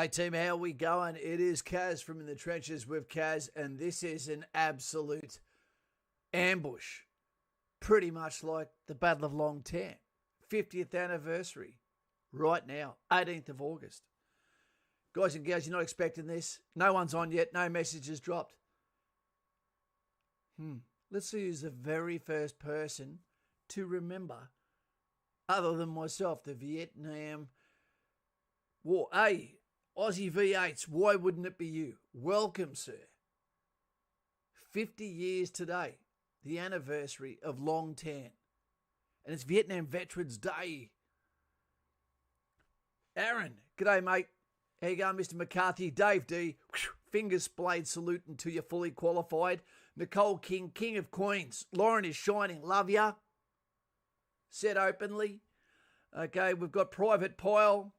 Hey team, how are we going? It is Kaz from In the Trenches with Kaz, and this is an absolute ambush. Pretty much like the Battle of Long Tan. 50th anniversary. Right now, 18th of August. Guys and gals, you're not expecting this. No one's on yet. No messages dropped. Let's see who's the very first person to remember, other than myself, the Vietnam War. Hey, Aussie V8s, why wouldn't it be you? Welcome, sir. 50 years today, the anniversary of Long Tan. And it's Vietnam Veterans Day. Aaron, g'day, mate. How you going, Mr. McCarthy? Dave D, fingers blade saluting to you, fully qualified. Nicole King, King of Queens. Lauren is shining, love ya. Said openly. Okay, we've got Private Pyle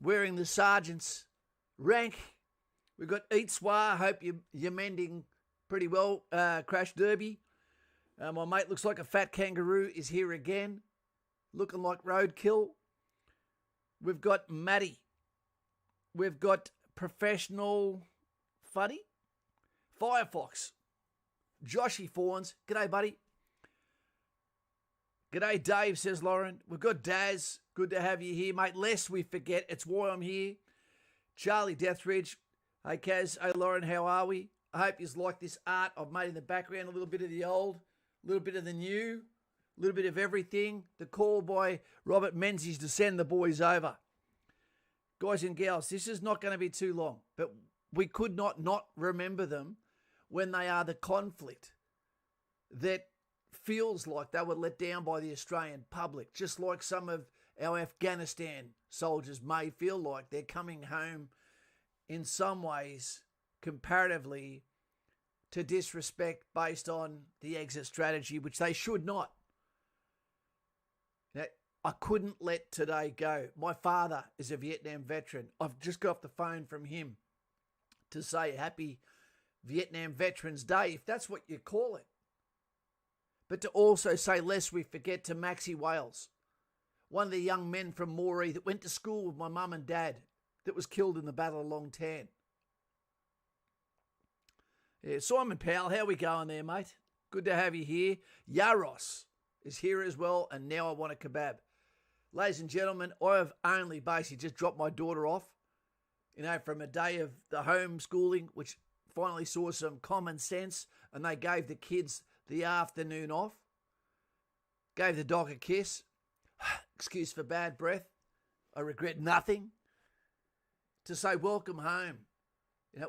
wearing the sergeant's rank. We've got Eat Swar, hope you're mending pretty well. Crash Derby. My mate looks like a fat kangaroo is here again, looking like roadkill. We've got Matty. We've got Professional Fuddy. Firefox. Joshy Fawns. G'day, buddy. G'day, Dave, says Lauren. We've got Daz. Good to have you here, mate. Lest we forget, it's why I'm here. Charlie Deathridge. Hey, Kaz. Hey, Lauren, how are we? I hope you like this art I've made in the background. A little bit of the old, a little bit of the new, a little bit of everything. The call by Robert Menzies to send the boys over. Guys and gals, this is not going to be too long, but we could not remember them when they are the conflict that feels like they were let down by the Australian public, just like some of our Afghanistan soldiers may feel like they're coming home in some ways comparatively to disrespect based on the exit strategy, which they should not. Now, I couldn't let today go. My father is a Vietnam veteran. I've just got off the phone from him to say happy Vietnam Veterans Day, if that's what you call it. But to also say, lest we forget, to Maxie Wales, one of the young men from Moree that went to school with my mum and dad that was killed in the Battle of Long Tan. Yeah, Simon Powell, how we going there, mate? Good to have you here. Yaros is here as well, and now I want a kebab. Ladies and gentlemen, I have only basically just dropped my daughter off, from a day of the homeschooling, which finally saw some common sense, and they gave the kids the afternoon off. Gave the dog a kiss. Excuse for bad breath. I regret nothing. To say welcome home.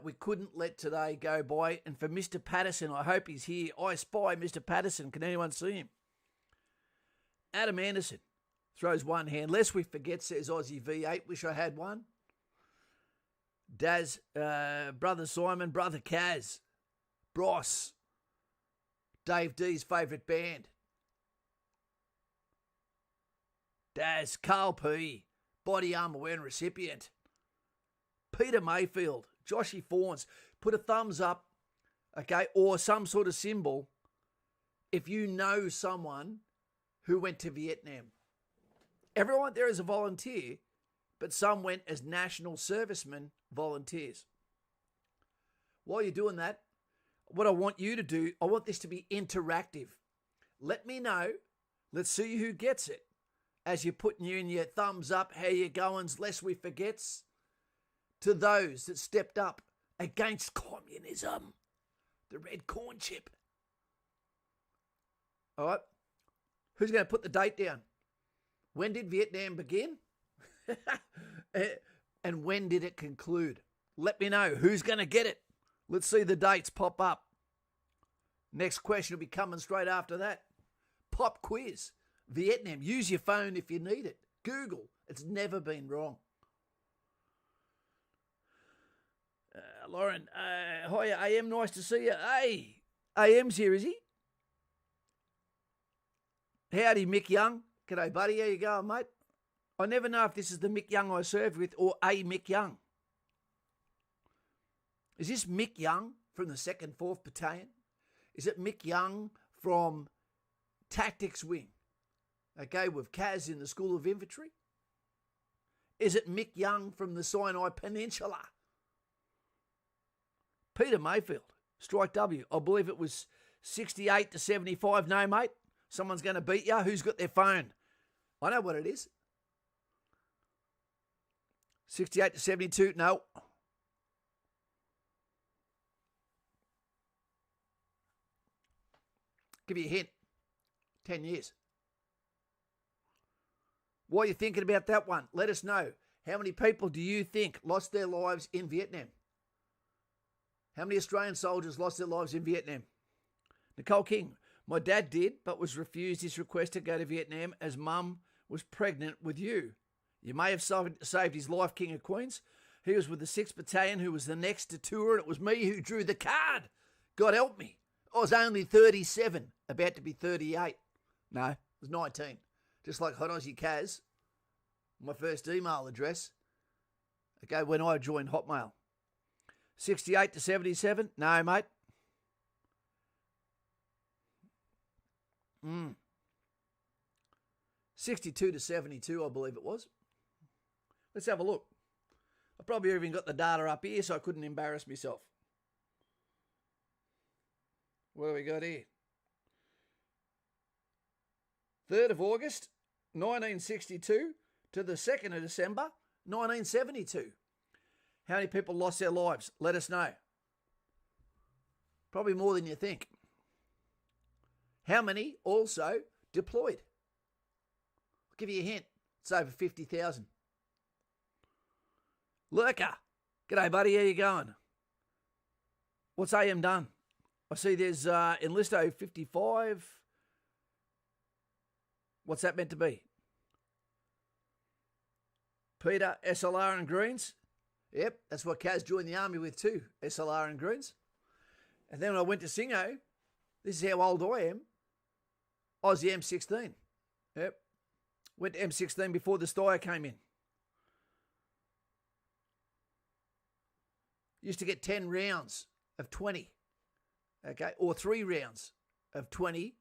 We couldn't let today go by. And for Mr. Patterson, I hope he's here. I spy Mr. Patterson. Can anyone see him? Adam Anderson throws one hand. Lest we forget, says Aussie V8. Wish I had one. Daz, Brother Simon, Brother Kaz, Bros, Dave D's favourite band, Daz, Carl P, Body Armour wearing recipient, Peter Mayfield, Joshy Fawns. Put a thumbs up, okay, or some sort of symbol if you know someone who went to Vietnam. Everyone there is a volunteer, but some went as national servicemen volunteers. While you're doing that, what I want you to do, I want this to be interactive. Let me know. Let's see who gets it. As you're putting in your thumbs up, how you goings, lest we forgets, to those that stepped up against communism, the red corn chip. All right. Who's going to put the date down? When did Vietnam begin? And when did it conclude? Let me know. Who's going to get it? Let's see the dates pop up. Next question will be coming straight after that. Pop quiz. Vietnam. Use your phone if you need it. Google. It's never been wrong. Lauren, hi, AM, nice to see you. Hey, AM's here, is he? Howdy, Mick Young. G'day, buddy. How you going, mate? I never know if this is the Mick Young I served with or a Mick Young. Is this Mick Young from the 2nd 4th Battalion? Is it Mick Young from Tactics Wing? Okay, with Kaz in the School of Infantry? Is it Mick Young from the Sinai Peninsula? Peter Mayfield, strike W. I believe it was 68 to 75. No, mate. Someone's going to beat you. Who's got their phone? I know what it is. 68 to 72. No. Give you a hint. 10 years. What are you thinking about that one? Let us know. How many people do you think lost their lives in Vietnam? How many Australian soldiers lost their lives in Vietnam? Nicole King. My dad did, but was refused his request to go to Vietnam as Mum was pregnant with you. You may have saved his life, King of Queens. He was with the 6th Battalion, who was the next to tour, and it was me who drew the card. God help me. I was only 37, about to be 38. No, I was 19. Just like Hot Aussie Kaz, my first email address. Okay, when I joined Hotmail. 68 to 77? No, mate. 62 to 72, I believe it was. Let's have a look. I probably even got the data up here so I couldn't embarrass myself. What do we got here? 3rd of August, 1962 to the 2nd of December, 1972. How many people lost their lives? Let us know. Probably more than you think. How many also deployed? I'll give you a hint. It's over 50,000. Lurker. G'day, buddy. How you going? What's AM done? I see there's Enlisto 55. What's that meant to be? Peter, SLR and Greens. Yep, that's what Kaz joined the army with too, SLR and Greens. And then when I went to Singo, this is how old I am, I was the M16. Yep. Went to M16 before the Steyr came in. Used to get 10 rounds of 20, okay, or 3 rounds of 20,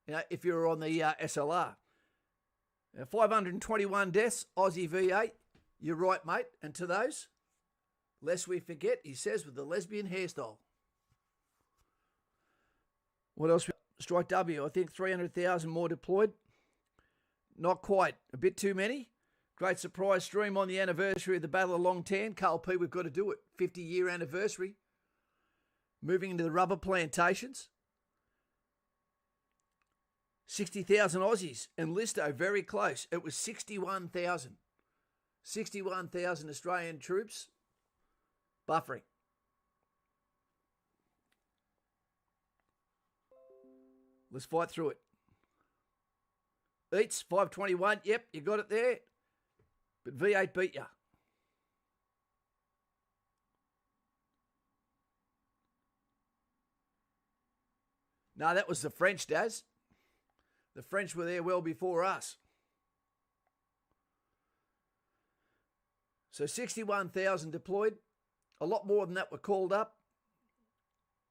you know, if you're on the SLR. 521 deaths, Aussie V8. You're right, mate. And to those, lest we forget, he says, with the lesbian hairstyle. What else? Strike W. I think 300,000 more deployed. Not quite. A bit too many. Great surprise stream on the anniversary of the Battle of Long Tan. Carl P, we've got to do it. 50-year anniversary. Moving into the rubber plantations. 60,000 Aussies. And Listo, very close. It was 61,000. 61,000 Australian troops buffering. Let's fight through it. Eats, 521. Yep, you got it there. But V8 beat you. No, that was the French, Daz. The French were there well before us. So 61,000 deployed. A lot more than that were called up.